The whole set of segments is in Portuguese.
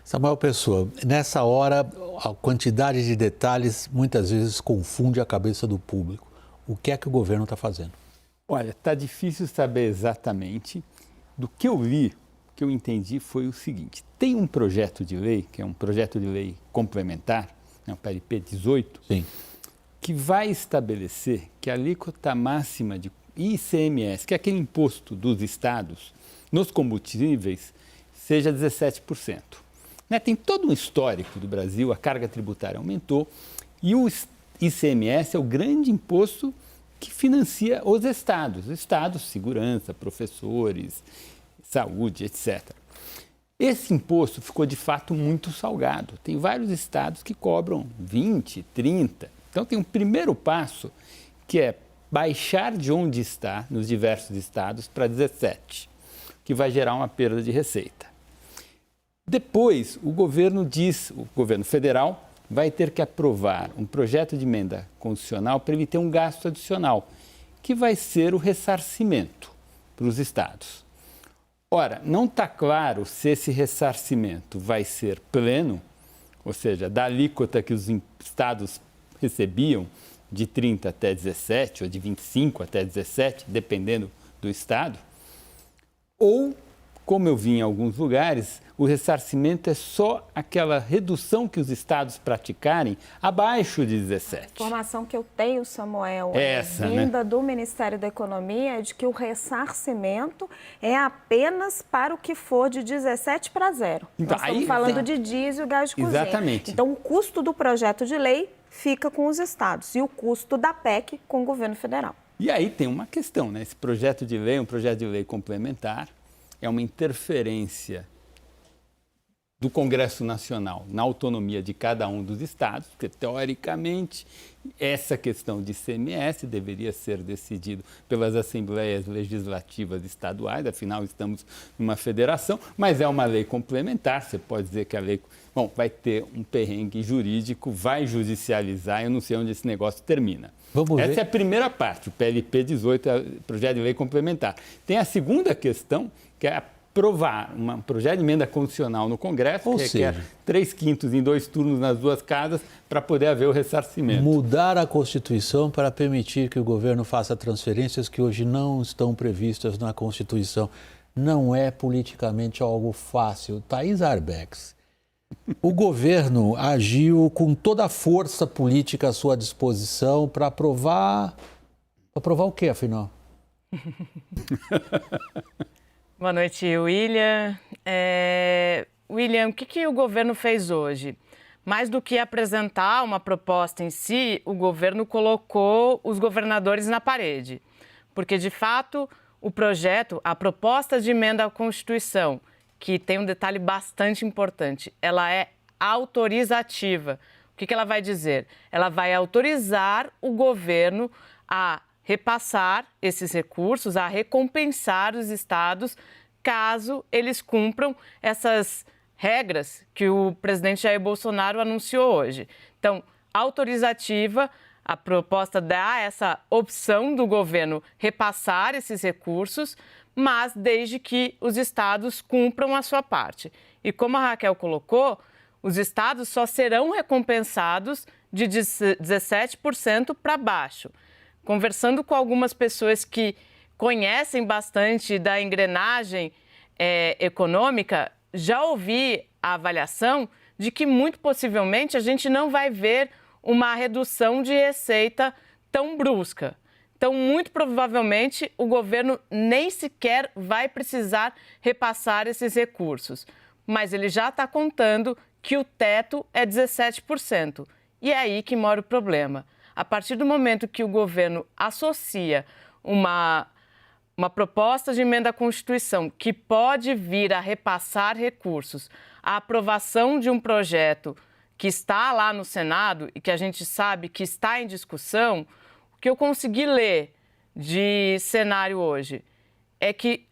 Samuel Pessoa, nessa hora a quantidade de detalhes muitas vezes confunde a cabeça do público. O que é que o governo está fazendo? Olha, está difícil saber exatamente. Do que eu li, o que eu entendi foi o seguinte: tem um projeto de lei, que é um projeto de lei complementar, o PLP 18, Sim. que vai estabelecer que a alíquota máxima de ICMS, que é aquele imposto dos estados, nos combustíveis, seja 17%. Tem todo um histórico do Brasil, a carga tributária aumentou e o ICMS é o grande imposto que financia os estados, segurança, professores, saúde, etc. Esse imposto ficou de fato muito salgado. Tem vários estados que cobram 20, 30. Então tem um primeiro passo que é baixar de onde está, nos diversos estados, para 17, que vai gerar uma perda de receita. Depois, o governo federal vai ter que aprovar um projeto de emenda constitucional para ele ter um gasto adicional, que vai ser o ressarcimento para os estados. Ora, não está claro se esse ressarcimento vai ser pleno, ou seja, da alíquota que os estados recebiam, de 30 até 17, ou de 25 até 17, dependendo do estado, ou, como eu vi em alguns lugares, o ressarcimento é só aquela redução que os estados praticarem abaixo de 17. A informação que eu tenho, Samuel, vinda do Ministério da Economia, é de que o ressarcimento é apenas para o que for de 17 para 0. Então, nós estamos falando de diesel e gás de cozinha. Exatamente. Então, o custo do projeto de lei fica com os estados e o custo da PEC com o governo federal. E aí tem uma questão, Esse projeto de lei, um projeto de lei complementar, é uma interferência do Congresso Nacional na autonomia de cada um dos estados, porque, teoricamente, essa questão de ICMS deveria ser decidido pelas assembleias legislativas estaduais, afinal, estamos numa federação, mas é uma lei complementar, você pode dizer que a lei... Bom, vai ter um perrengue jurídico, vai judicializar, eu não sei onde esse negócio termina. Essa é a primeira parte, o PLP 18, projeto de lei complementar. Tem a segunda questão, que é aprovar um projeto de emenda constitucional no Congresso, que requer 3/5 em 2 turnos nas duas casas para poder haver o ressarcimento. Mudar a Constituição para permitir que o governo faça transferências que hoje não estão previstas na Constituição. Não é politicamente algo fácil. Thaís Arbex, o governo agiu com toda a força política à sua disposição para aprovar... Aprovar o quê, afinal? Boa noite, William. William, o que o governo fez hoje? Mais do que apresentar uma proposta em si, o governo colocou os governadores na parede. Porque, de fato, o projeto, a proposta de emenda à Constituição, que tem um detalhe bastante importante, ela é autorizativa. O que ela vai dizer? Ela vai autorizar o governo a repassar esses recursos, a recompensar os estados, caso eles cumpram essas regras que o presidente Jair Bolsonaro anunciou hoje. Então, autorizativa, a proposta dá essa opção do governo repassar esses recursos, mas desde que os estados cumpram a sua parte. E como a Raquel colocou, os estados só serão recompensados de 17% para baixo. Conversando com algumas pessoas que conhecem bastante da engrenagem econômica, já ouvi a avaliação de que muito possivelmente a gente não vai ver uma redução de receita tão brusca. Então, muito provavelmente, o governo nem sequer vai precisar repassar esses recursos. Mas ele já está contando que o teto é 17%. E é aí que mora o problema. A partir do momento que o governo associa uma proposta de emenda à Constituição que pode vir a repassar recursos à aprovação de um projeto que está lá no Senado e que a gente sabe que está em discussão, o que eu consegui ler de cenário hoje é que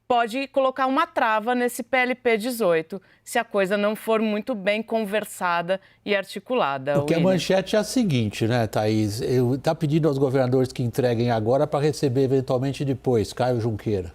pode colocar uma trava nesse PLP 18 se a coisa não for muito bem conversada e articulada. Porque a manchete é a seguinte, né, Thaís? Está pedindo aos governadores que entreguem agora para receber eventualmente depois, Caio Junqueira.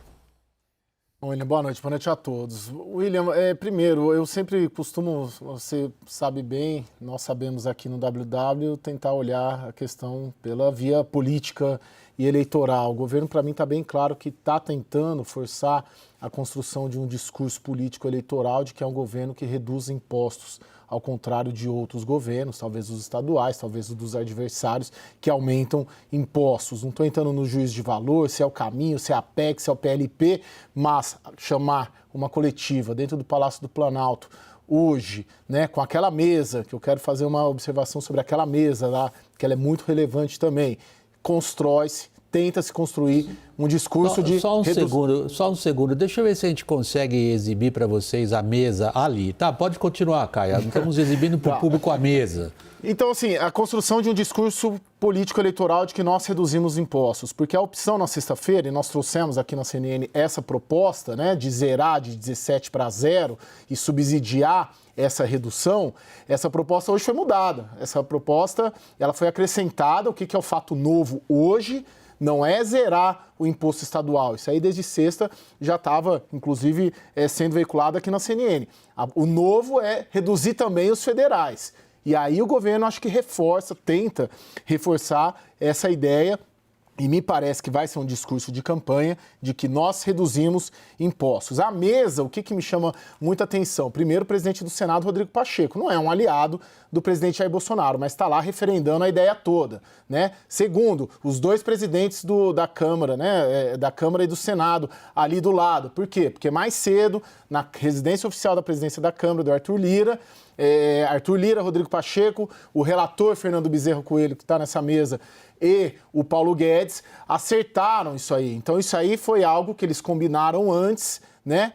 William, boa noite a todos. William, primeiro, eu sempre costumo, você sabe bem, nós sabemos aqui no WW, tentar olhar a questão pela via política e eleitoral. O governo, para mim, está bem claro que está tentando forçar a construção de um discurso político eleitoral de que é um governo que reduz impostos, ao contrário de outros governos, talvez os estaduais, talvez os dos adversários, que aumentam impostos. Não estou entrando no juízo de valor, se é o caminho, se é a PEC, se é o PLP, mas chamar uma coletiva dentro do Palácio do Planalto hoje, né, com aquela mesa, que eu quero fazer uma observação sobre aquela mesa lá, que ela é muito relevante também, constrói-se, tenta-se construir um discurso de... Só um segundo. Deixa eu ver se a gente consegue exibir para vocês a mesa ali. Tá, pode continuar, Caio. Estamos exibindo para o público a mesa. Então, assim, a construção de um discurso político-eleitoral de que nós reduzimos impostos. Porque a opção na sexta-feira, e nós trouxemos aqui na CNN essa proposta, né, de zerar de 17 para 0 e subsidiar essa redução, essa proposta hoje foi mudada. Essa proposta, ela foi acrescentada. O que é o fato novo hoje? Não é zerar o imposto estadual. Isso aí desde sexta já estava, inclusive, sendo veiculado aqui na CNN. O novo é reduzir também os federais. E aí o governo acho que tenta reforçar essa ideia. E me parece que vai ser um discurso de campanha de que nós reduzimos impostos. A mesa, o que me chama muita atenção? Primeiro, o presidente do Senado, Rodrigo Pacheco, não é um aliado do presidente Jair Bolsonaro, mas está lá referendando a ideia toda, né? Segundo, os dois presidentes da Câmara, né? Da Câmara e do Senado, ali do lado. Por quê? Porque mais cedo, na residência oficial da presidência da Câmara, do Arthur Lira, Rodrigo Pacheco, o relator Fernando Bezerra Coelho, que está nessa mesa, e o Paulo Guedes acertaram isso aí. Então, isso aí foi algo que eles combinaram antes, né?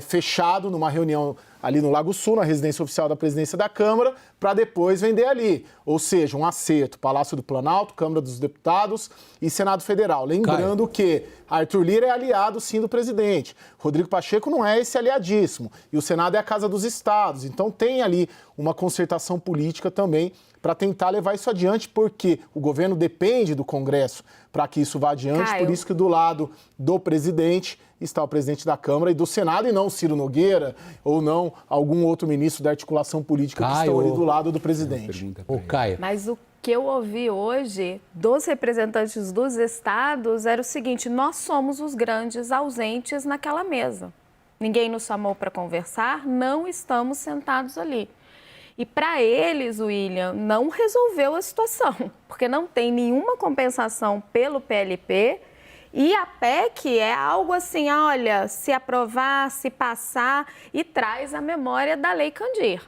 Fechado numa reunião ali no Lago Sul, na residência oficial da presidência da Câmara, para depois vender ali. Ou seja, um acerto, Palácio do Planalto, Câmara dos Deputados e Senado Federal. Lembrando que Arthur Lira é aliado, sim, do presidente. Rodrigo Pacheco não é esse aliadíssimo. E o Senado é a Casa dos Estados. Então tem ali uma concertação política também para tentar levar isso adiante, porque o governo depende do Congresso para que isso vá adiante. Caio. Por isso que do lado do presidente está o presidente da Câmara e do Senado, e não Ciro Nogueira, ou não algum outro ministro da articulação política que estão ali do lado do presidente. Caio. Mas o que eu ouvi hoje dos representantes dos estados era o seguinte: nós somos os grandes ausentes naquela mesa. Ninguém nos chamou para conversar, não estamos sentados ali. E para eles, William, não resolveu a situação, porque não tem nenhuma compensação pelo PLP. E a PEC é algo assim, olha, se aprovar, se passar, e traz a memória da Lei Candir.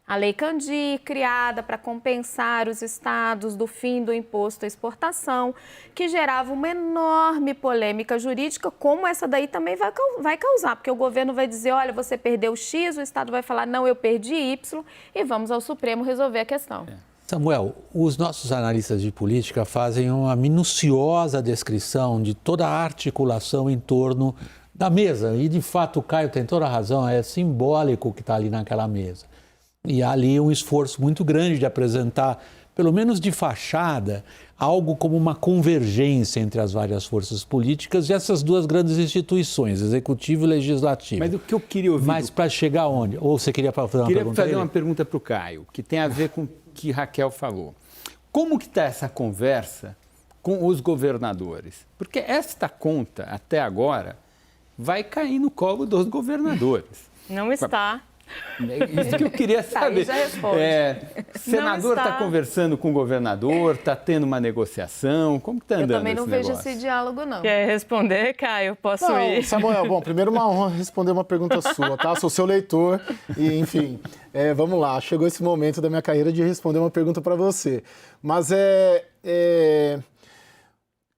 A Lei Candir, criada para compensar os estados do fim do imposto à exportação, que gerava uma enorme polêmica jurídica, como essa daí também vai causar, porque o governo vai dizer, olha, você perdeu X, o estado vai falar, não, eu perdi Y, e vamos ao Supremo resolver a questão. Samuel, os nossos analistas de política fazem uma minuciosa descrição de toda a articulação em torno da mesa. E, de fato, o Caio tem toda a razão, é simbólico o que está ali naquela mesa. E há ali um esforço muito grande de apresentar, pelo menos de fachada, algo como uma convergência entre as várias forças políticas e essas duas grandes instituições, executivo e legislativo. Mas o que eu queria ouvir... Mas para chegar onde? Ou você queria fazer uma pergunta? Queria fazer uma pergunta para o Caio, que tem a ver com o que Raquel falou. Como que está essa conversa com os governadores? Porque esta conta, até agora, vai cair no colo dos governadores. Não está. Isso que eu queria saber. Aí já responde. O senador está conversando com o governador, está tendo uma negociação, como que está andando esse negócio? Eu também não vejo esse diálogo, não. Quer responder, Caio? Posso ir? Samuel, bom, primeiro uma honra responder uma pergunta sua, tá? Sou seu leitor e, enfim, vamos lá. Chegou esse momento da minha carreira de responder uma pergunta para você. Mas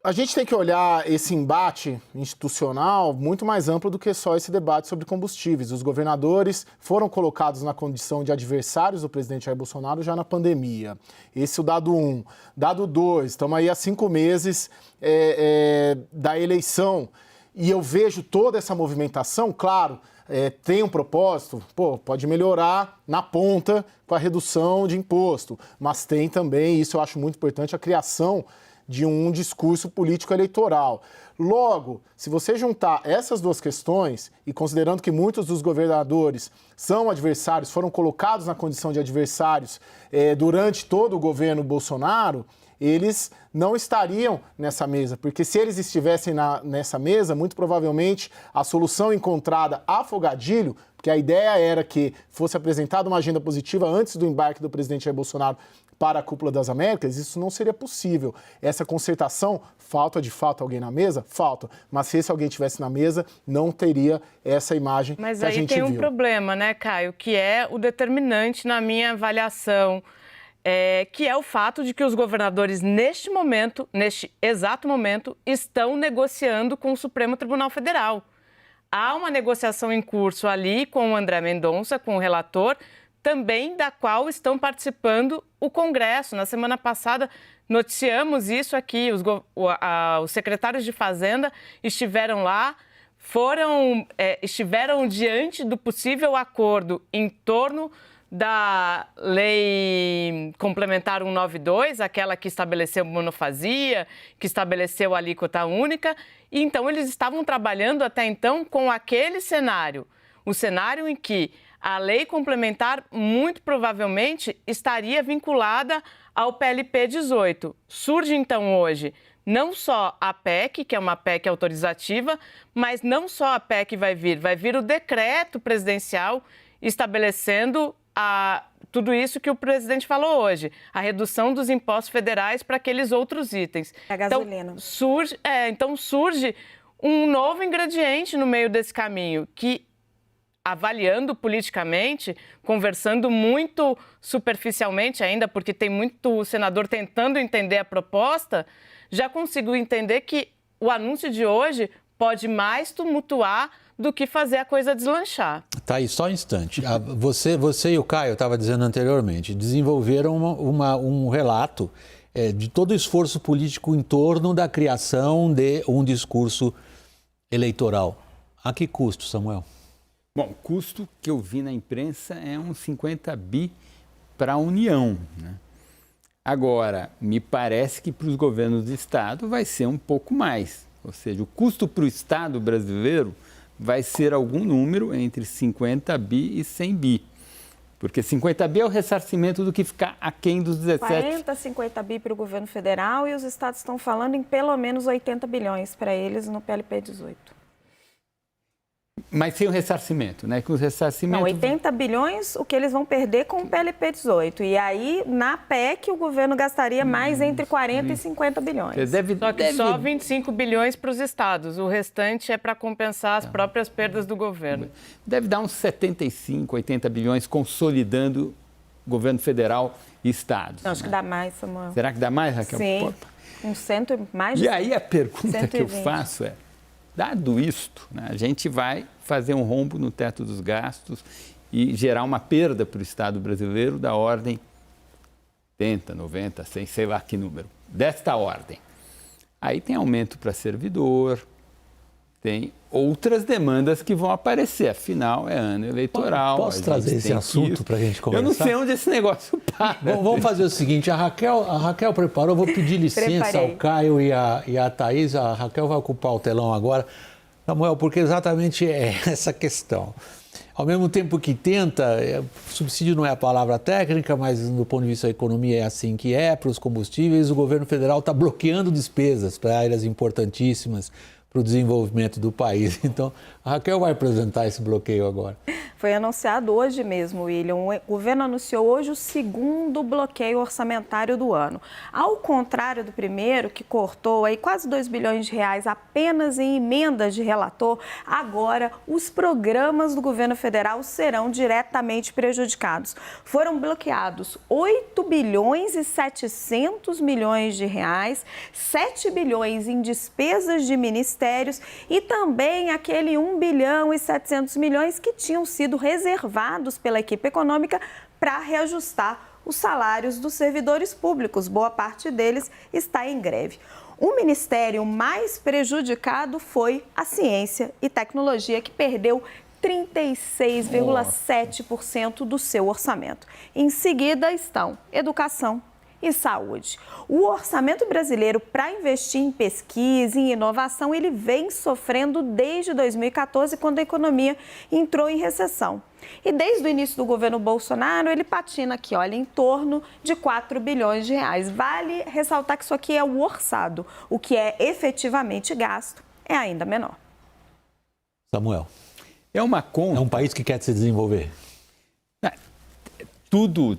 a gente tem que olhar esse embate institucional muito mais amplo do que só esse debate sobre combustíveis. Os governadores foram colocados na condição de adversários do presidente Jair Bolsonaro já na pandemia. Esse é o dado 1. Dado 2, estamos aí há 5 meses da eleição e eu vejo toda essa movimentação, claro, tem um propósito, pode melhorar na ponta com a redução de imposto, mas tem também, isso eu acho muito importante, a criação de um discurso político eleitoral. Logo, se você juntar essas duas questões, e considerando que muitos dos governadores são adversários, foram colocados na condição de adversários durante todo o governo Bolsonaro, eles não estariam nessa mesa, porque se eles estivessem nessa mesa, muito provavelmente a solução encontrada afogadilho, porque a ideia era que fosse apresentada uma agenda positiva antes do embarque do presidente Jair Bolsonaro para a Cúpula das Américas, isso não seria possível. Essa concertação, falta de fato alguém na mesa? Falta. Mas se esse alguém estivesse na mesa, não teria essa imagem que a gente viu. Mas aí tem um problema, né, Caio, que é o determinante na minha avaliação, que é o fato de que os governadores, neste exato momento, estão negociando com o Supremo Tribunal Federal. Há uma negociação em curso ali com o André Mendonça, com o relator, também da qual estão participando o Congresso. Na semana passada, noticiamos isso aqui, os secretários de Fazenda estiveram lá, estiveram diante do possível acordo em torno da Lei Complementar 192, aquela que estabeleceu monofasia, que estabeleceu a alíquota única, e então eles estavam trabalhando até então com aquele cenário, o cenário em que a lei complementar muito provavelmente estaria vinculada ao PLP 18. Surge então hoje não só a PEC, que é uma PEC autorizativa, mas não só a PEC vai vir o decreto presidencial estabelecendo tudo isso que o presidente falou hoje, a redução dos impostos federais para aqueles outros itens. A gasolina. Então surge um novo ingrediente no meio desse caminho, que, avaliando politicamente, conversando muito superficialmente ainda, porque tem muito senador tentando entender a proposta, já consigo entender que o anúncio de hoje pode mais tumultuar do que fazer a coisa deslanchar. Tá aí, só um instante. Você e o Caio, eu estava dizendo anteriormente, desenvolveram um relato de todo o esforço político em torno da criação de um discurso eleitoral. A que custo, Samuel? Bom, o custo que eu vi na imprensa é uns 50 bi para a União, né? Agora, me parece que para os governos do Estado vai ser um pouco mais. Ou seja, o custo para o Estado brasileiro vai ser algum número entre 50 bi e 100 bi. Porque 50 bi é o ressarcimento do que ficar aquém dos 17. 40, 50 bi para o governo federal e os estados estão falando em pelo menos 80 bilhões para eles no PLP 18. Mas sem o ressarcimento, né? Com os ressarcimentos... Não, 80 bilhões, o que eles vão perder com o PLP 18. E aí, na PEC, o governo gastaria mais entre 40 e 50 bilhões. Só 25 bilhões para os estados. O restante é para compensar as próprias perdas do governo. Deve dar uns 75, 80 bilhões consolidando governo federal e estados. Não, acho que dá mais, Samuel. Será que dá mais, Raquel? Sim, mais de E aí a pergunta 120. que eu faço é, dado isto, né, a gente vai fazer um rombo no teto dos gastos e gerar uma perda para o Estado brasileiro da ordem 80, 90, 100, sei lá que número, desta ordem. Aí tem aumento para servidor, tem outras demandas que vão aparecer, afinal é ano eleitoral. Posso trazer esse assunto para a gente conversar? Eu não sei onde esse negócio para. Vamos fazer o seguinte, a Raquel preparou, vou pedir licença ao Caio e a Thaís, a Raquel vai ocupar o telão agora, Samuel, porque exatamente é essa questão. Ao mesmo tempo que tenta, subsídio não é a palavra técnica, mas do ponto de vista da economia é assim que é, para os combustíveis, o governo federal está bloqueando despesas para áreas importantíssimas para o desenvolvimento do país. Então, a Raquel vai apresentar esse bloqueio agora. Foi anunciado hoje mesmo, William. O governo anunciou hoje o segundo bloqueio orçamentário do ano. Ao contrário do primeiro, que cortou aí quase 2 bilhões de reais apenas em emendas de relator, agora os programas do governo federal serão diretamente prejudicados. Foram bloqueados 8 bilhões e 700 milhões de reais, 7 bilhões em despesas de ministérios e também aquele 1 bilhão e 700 milhões que tinham sido reservados pela equipe econômica para reajustar os salários dos servidores públicos. Boa parte deles está em greve. O ministério mais prejudicado foi a Ciência e Tecnologia, que perdeu 36,7% do seu orçamento. Em seguida estão Educação e saúde. O orçamento brasileiro para investir em pesquisa e inovação, ele vem sofrendo desde 2014, quando a economia entrou em recessão. E desde o início do governo Bolsonaro, ele patina aqui, olha, em torno de 4 bilhões de reais. Vale ressaltar que isso aqui é o orçado. O que é efetivamente gasto é ainda menor. Samuel, É uma conta... é um país que quer se desenvolver. Tudo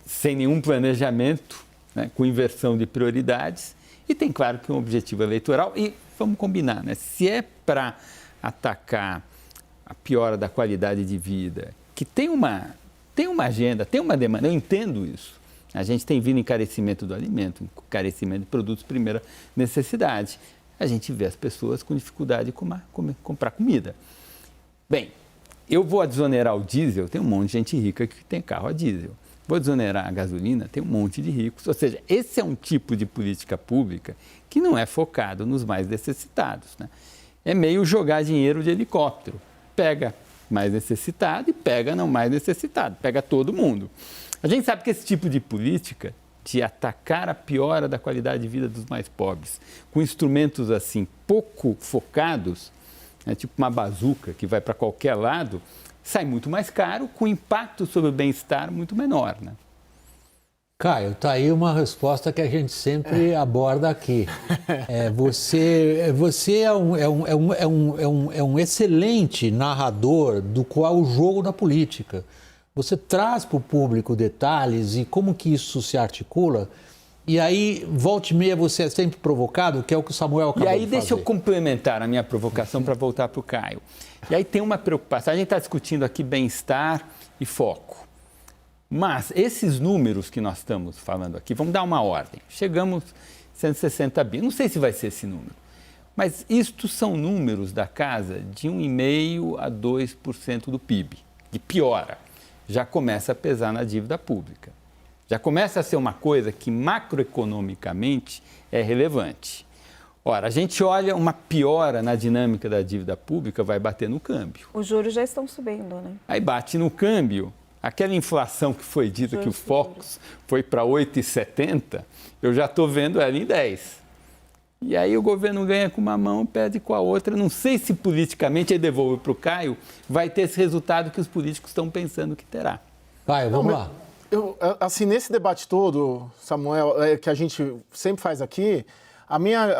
sem nenhum planejamento, né, com inversão de prioridades, e tem, claro, que um objetivo eleitoral. E vamos combinar, né? Se é para atacar a piora da qualidade de vida, que tem uma agenda, tem uma demanda, eu entendo isso. A gente tem vindo encarecimento do alimento, encarecimento de produtos de primeira necessidade. A gente vê as pessoas com dificuldade de comprar comida. Bem, eu vou desonerar o diesel, tem um monte de gente rica que tem carro a diesel. Vou desonerar a gasolina, tem um monte de ricos. Ou seja, esse é um tipo de política pública que não é focado nos mais necessitados, né? É meio jogar dinheiro de helicóptero. Pega mais necessitado e pega não mais necessitado. Pega todo mundo. A gente sabe que esse tipo de política de atacar a piora da qualidade de vida dos mais pobres, com instrumentos assim pouco focados, né, tipo uma bazuca que vai para qualquer lado, sai muito mais caro, com impacto sobre o bem-estar muito menor, né? Caio, tá aí uma resposta que a gente sempre aborda aqui. Você é um excelente narrador do qual o jogo da política. Você traz para o público detalhes e como que isso se articula. E aí, volta e meia, você é sempre provocado, que é o que o Samuel acabou de fazer. E aí, deixa eu complementar a minha provocação para voltar para o Caio. E aí tem uma preocupação. A gente está discutindo aqui bem-estar e foco. Mas esses números que nós estamos falando aqui, vamos dar uma ordem. Chegamos a 160 bi. Não sei se vai ser esse número. Mas isto são números da casa de 1,5% a 2% do PIB, que piora. Já começa a pesar na dívida pública. Já começa a ser uma coisa que macroeconomicamente é relevante. Ora, a gente olha uma piora na dinâmica da dívida pública, vai bater no câmbio. Os juros já estão subindo, né? Aí bate no câmbio, aquela inflação que foi dita que o Focus foi para 8,70, eu já estou vendo ela em 10. E aí o governo ganha com uma mão, perde com a outra. Não sei se politicamente, aí devolvo para o Caio, vai ter esse resultado que os políticos estão pensando que terá. Caio, vamos lá. Assim, nesse debate todo, Samuel, que a gente sempre faz aqui,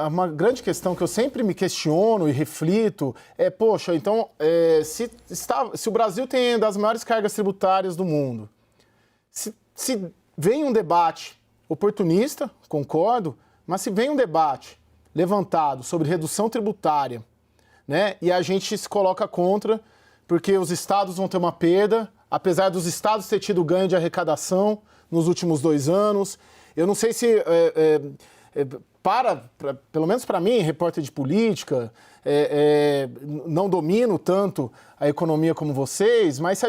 uma grande questão que eu sempre me questiono e reflito é, poxa, então, se o Brasil tem das maiores cargas tributárias do mundo, se vem um debate oportunista, concordo, mas se vem um debate levantado sobre redução tributária, né, e a gente se coloca contra, porque os estados vão ter uma perda, apesar dos estados ter tido ganho de arrecadação nos últimos 2 anos. Eu não sei se, pelo menos para mim, repórter de política, não domino tanto a economia como vocês, mas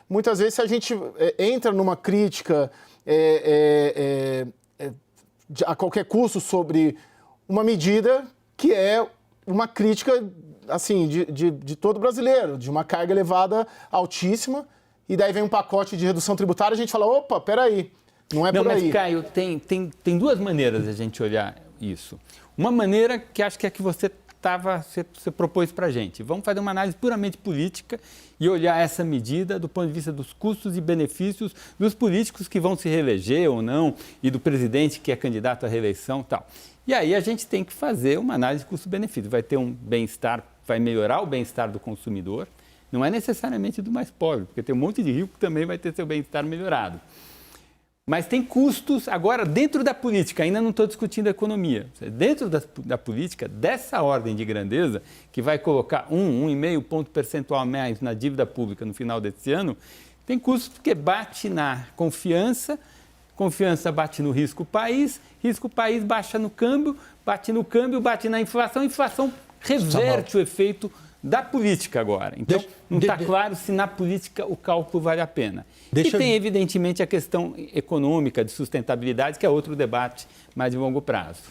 muitas vezes, se a gente entra numa crítica a qualquer custo sobre uma medida que é uma crítica assim, de todo brasileiro, de uma carga elevada altíssima, e daí vem um pacote de redução tributária, a gente fala, opa, peraí, não é por aí. Mas, Caio, tem 2 maneiras de a gente olhar isso. Uma maneira que acho que é que você propôs para a gente. Vamos fazer uma análise puramente política e olhar essa medida do ponto de vista dos custos e benefícios dos políticos que vão se reeleger ou não, e do presidente que é candidato à reeleição e tal. E aí a gente tem que fazer uma análise de custo-benefício. Vai ter um bem-estar, vai melhorar o bem-estar do consumidor, não é necessariamente do mais pobre, porque tem um monte de rico que também vai ter seu bem-estar melhorado. Mas tem custos, agora, dentro da política, ainda não estou discutindo a economia, dentro da política, dessa ordem de grandeza, que vai colocar 1,5 ponto percentual a mais na dívida pública no final desse ano, tem custos porque bate na confiança bate no risco país baixa no câmbio, bate na inflação, a inflação reverte o efeito da política agora. Então, não está claro se na política o cálculo vale a pena. E tem, evidentemente, a questão econômica, de sustentabilidade, que é outro debate mais de longo prazo.